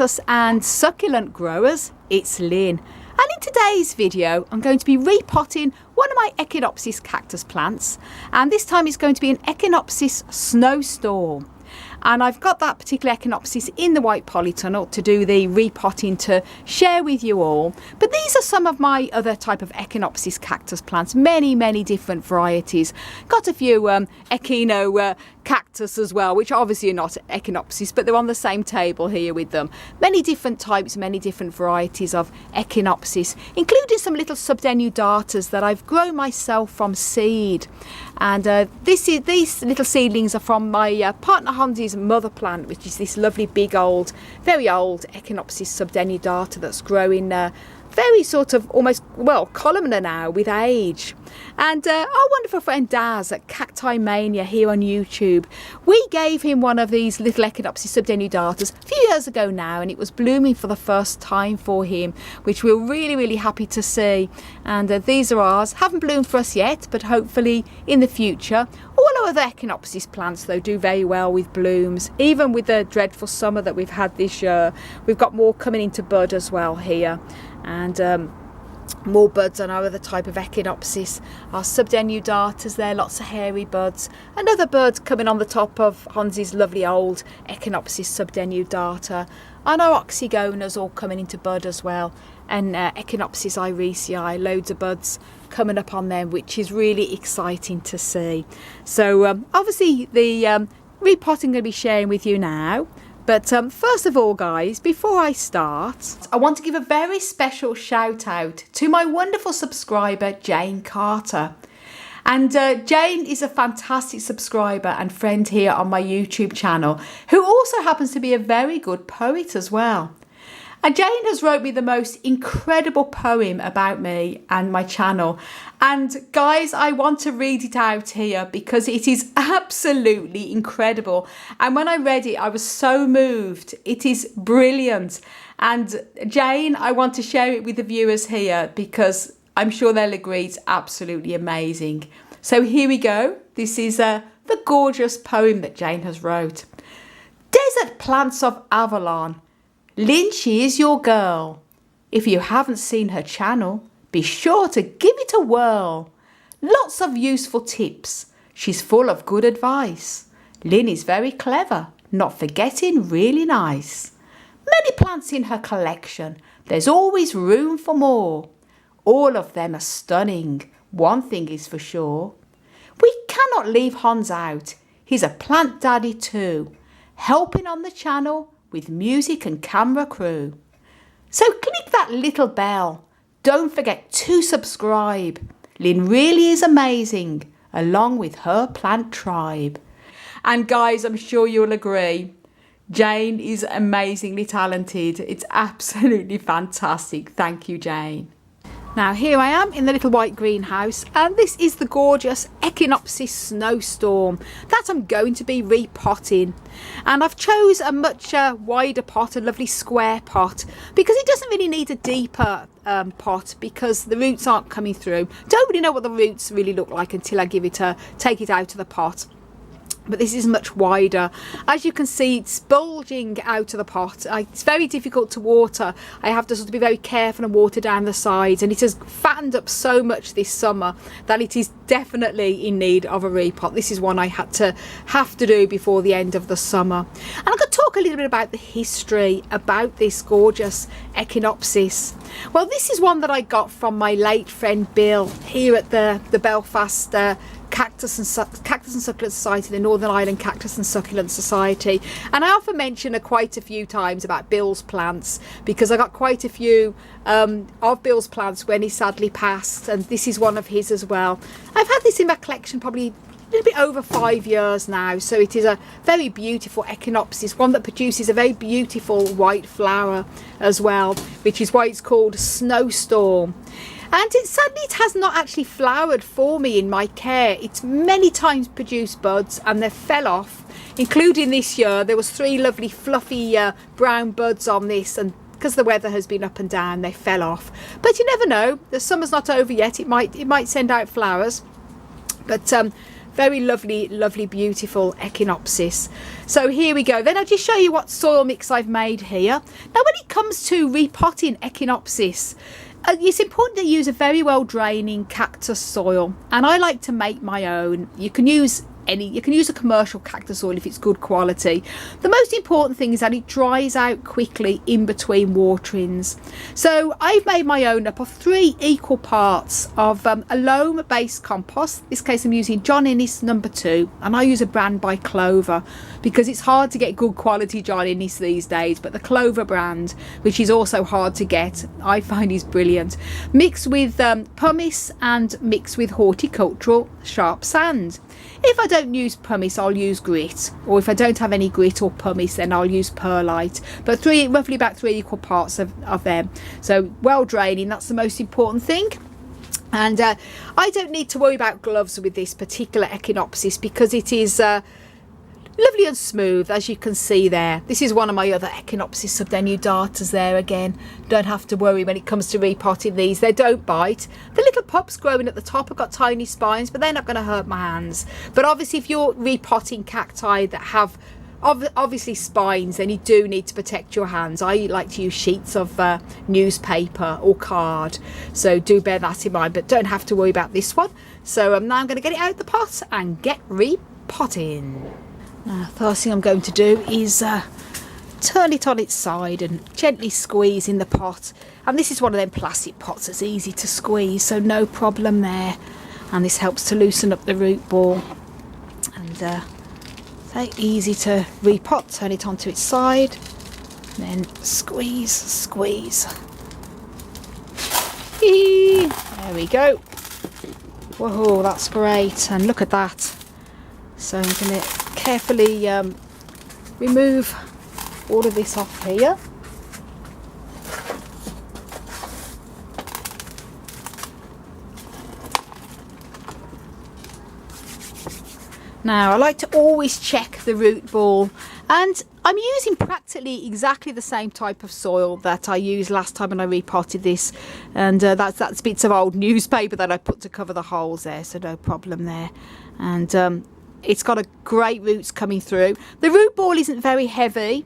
cactus and succulent growers, it's Lynn, and in today's video I'm going to be repotting one of my Echinopsis cactus plants, and this time it's going to be an Echinopsis Snowstorm. And I've got that particular Echinopsis in the white polytunnel to do the repotting to share with you all. But these are some of my other type of Echinopsis cactus plants, many different varieties. Got a few Echino cactus as well, which obviously are not Echinopsis, but they're on the same table here with them. Many different types, many different varieties of Echinopsis, including some little subdenudatas that I've grown myself from seed. And these little seedlings are from my partner Hansi's mother plant, which is this lovely big old, very old Echinopsis subdenudata that's growing very sort of almost, well, columnar now with age. And our wonderful friend Daz at Cacti Mania here on YouTube, we gave him one of these little Echinopsis subdenudatas a few years ago now, and it was blooming for the first time for him, which we're really happy to see. And these are ours. Haven't bloomed for us yet, but hopefully in the future. All our other Echinopsis plants though do very well with blooms, even with the dreadful summer that we've had this year. We've got more coming into bud as well here, and more buds on our other type of Echinopsis. Our subdenudatas there, lots of hairy buds. Another bird coming on the top of Hansi's lovely old Echinopsis subdenudata. And our Oxygonas all coming into bud as well. And Echinopsis irisii, loads of buds coming up on them, which is really exciting to see. So obviously the repotting I'm going to be sharing with you now. But first of all, guys, before I start, I want to give a very special shout out to my wonderful subscriber, Jane Carter. And Jane is a fantastic subscriber and friend here on my YouTube channel, who also happens to be a very good poet as well. And Jane has wrote me the most incredible poem about me and my channel. And guys, I want to read it out here because it is absolutely incredible. And when I read it, I was so moved. It is brilliant. And Jane, I want to share it with the viewers here because I'm sure they'll agree it's absolutely amazing. So here we go. This is the gorgeous poem that Jane has wrote. Desert plants of Avalon. Lynn, she is your girl. If you haven't seen her channel, be sure to give it a whirl. Lots of useful tips. She's full of good advice. Lynn is very clever, not forgetting really nice. Many plants in her collection. There's always room for more. All of them are stunning. One thing is for sure. We cannot leave Hans out. He's a plant daddy too, helping on the channel with music and camera crew. So click that little bell. Don't forget to subscribe. Lynn really is amazing, along with her plant tribe. And guys, I'm sure you'll agree, Jane is amazingly talented. It's absolutely fantastic. Thank you, Jane. Now here I am in the little white greenhouse, and this is the gorgeous Echinopsis Snowstorm that I'm going to be repotting. And I've chose a much wider pot, a lovely square pot, because it doesn't really need a deeper pot because the roots aren't coming through. Don't really know what the roots really look like until I take it out of the pot. But this is much wider. As you can see, it's bulging out of the pot. It's very difficult to water. I have to sort of be very careful and water down the sides, and it has fattened up so much this summer that it is definitely in need of a repot. This is one I have to do before the end of the summer. And I'm going to talk a little bit about the history about this gorgeous Echinopsis. Well, this is one that I got from my late friend Bill here at the Belfast Cactus and Succulent Society, the Northern Ireland Cactus and Succulent Society. And I often mention quite a few times about Bill's plants because I got quite a few of Bill's plants when he sadly passed, and this is one of his as well. I've had this in my collection probably a little bit over 5 years now, so it is a very beautiful Echinopsis, one that produces a very beautiful white flower as well, which is why it's called Snowstorm. And sadly it has not actually flowered for me in my care. It's many times produced buds and they fell off, including this year. There was 3 lovely fluffy brown buds on this, and because the weather has been up and down, they fell off. But you never know, the summer's not over yet. It might send out flowers. But Very lovely, lovely, beautiful Echinopsis. So here we go. Then I'll just show you what soil mix I've made here. Now when it comes to repotting Echinopsis, it's important to use a very well draining cactus soil, and I like to make my own. You can use a commercial cactus soil if it's good quality. The most important thing is that it dries out quickly in between waterings. So I've made my own up of 3 equal parts of a loam based compost. In this case I'm using John Innes number 2, and I use a brand by Clover because it's hard to get good quality John Innes these days, but the Clover brand, which is also hard to get, I find is brilliant. Mixed with pumice and mixed with horticultural sharp sand. If I don't use pumice, I'll use grit, or if I don't have any grit or pumice, then I'll use perlite. But roughly about 3 equal parts of them. So well draining, that's the most important thing. And I don't need to worry about gloves with this particular Echinopsis because it is lovely and smooth, as you can see there. This is one of my other Echinopsis subdenudatas there again. Don't have to worry when it comes to repotting these. They don't bite. The little pups growing at the top have got tiny spines, but they're not going to hurt my hands. But obviously if you're repotting cacti that have obviously spines, then you do need to protect your hands. I like to use sheets of newspaper or card, so do bear that in mind, but don't have to worry about this one. So now I'm going to get it out of the pot and get repotting. Now, first thing I'm going to do is turn it on its side and gently squeeze in the pot. And this is one of them plastic pots that's easy to squeeze, so no problem there. And this helps to loosen up the root ball. And so easy to repot. Turn it onto its side, then squeeze, squeeze. There we go. Whoa, that's great. And look at that. So I'm going to carefully remove all of this off here. Now I like to always check the root ball, and I'm using practically exactly the same type of soil that I used last time when I repotted this, and that's bits of old newspaper that I put to cover the holes there, so no problem there. And it's got a great roots coming through. The root ball isn't very heavily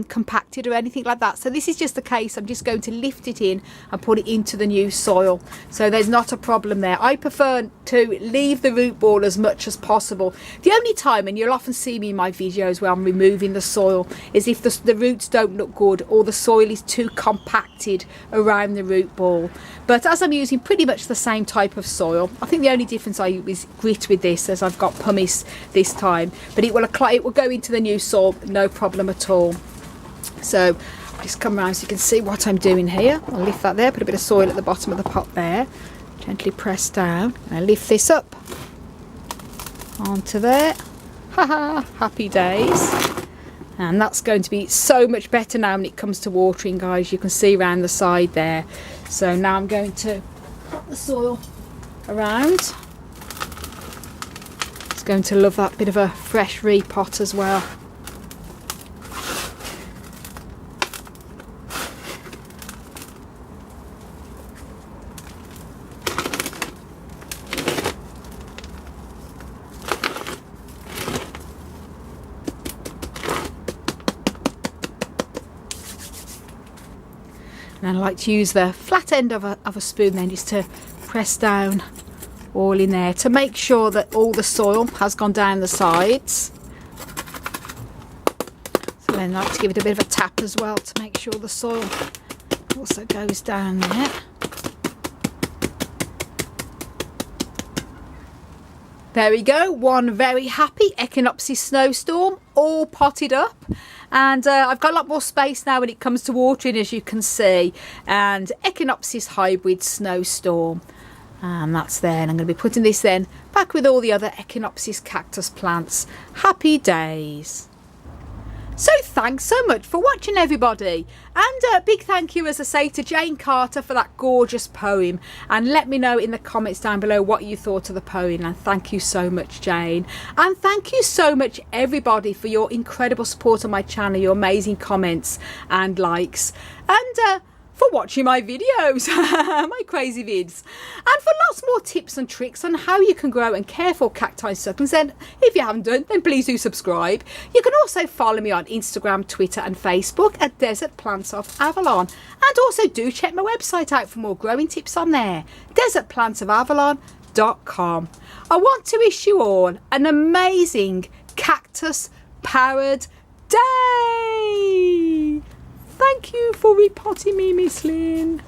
compacted or anything like that, so this is just the case. I'm just going to lift it in and put it into the new soil, so there's not a problem there. I prefer to leave the root ball as much as possible. The only time, and you'll often see me in my videos where I'm removing the soil, is if the roots don't look good or the soil is too compacted around the root ball. But as I'm using pretty much the same type of soil, I think the only difference I use is grit with this, as I've got pumice this time, but it will go into the new soil, no problem at all. So just come around so you can see what I'm doing here. I'll lift that there, put a bit of soil at the bottom of the pot there, gently press down, and I lift this up onto there. Haha, happy days. And that's going to be so much better now when it comes to watering, guys. You can see around the side there. So now I'm going to put the soil around. It's going to love that bit of a fresh repot as well. And I like to use the flat end of a spoon then just to press down all in there to make sure that all the soil has gone down the sides. So then I like to give it a bit of a tap as well to make sure the soil also goes down there. There we go, one very happy Echinopsis Snowstorm, all potted up. And I've got a lot more space now when it comes to watering, as you can see. And Echinopsis Hybrid Snowstorm. And that's there. And I'm going to be putting this then back with all the other Echinopsis cactus plants. Happy days. So thanks so much for watching, everybody, and a big thank you, as I say, to Jane Carter for that gorgeous poem. And let me know in the comments down below what you thought of the poem, and thank you so much, Jane. And thank you so much, everybody, for your incredible support on my channel, your amazing comments and likes. And for watching my videos, my crazy vids. And for lots more tips and tricks on how you can grow and care for cacti and succulents, then if you haven't done, then please do subscribe. You can also follow me on Instagram, Twitter and Facebook at Desert Plants of Avalon. And also do check my website out for more growing tips on there, desertplantsofAvalon.com. I want to wish you all an amazing cactus powered day. Thank you for repotting me, Miss Lynn.